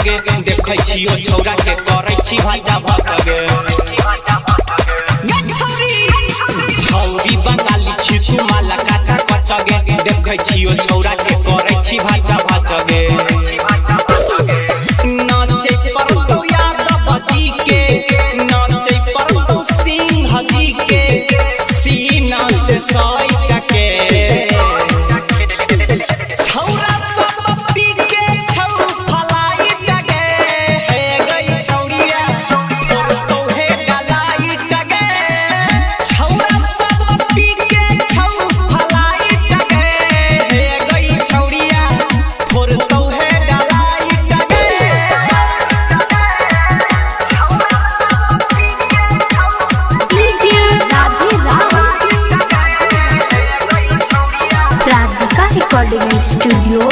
गे देखै छियो छौरा के करै छी भाजा भात गे छौरी बंगाली छी कुमाला काचा कच गे देखै छियो छौरा के करै छी भाजा भात गे नाचे परतो यादव जी के नाचे परतो सिंह जी के सीना से साइट के छौरा सब पी के छौ फलाई टगे हे गई छौरिया तो हे डलाई टगे छौरा सब पी के छौ फलाई टगे हे गई छौरिया फोर तो हे डलाई टगे राधिका रिकॉर्डिंग स्टूडियो।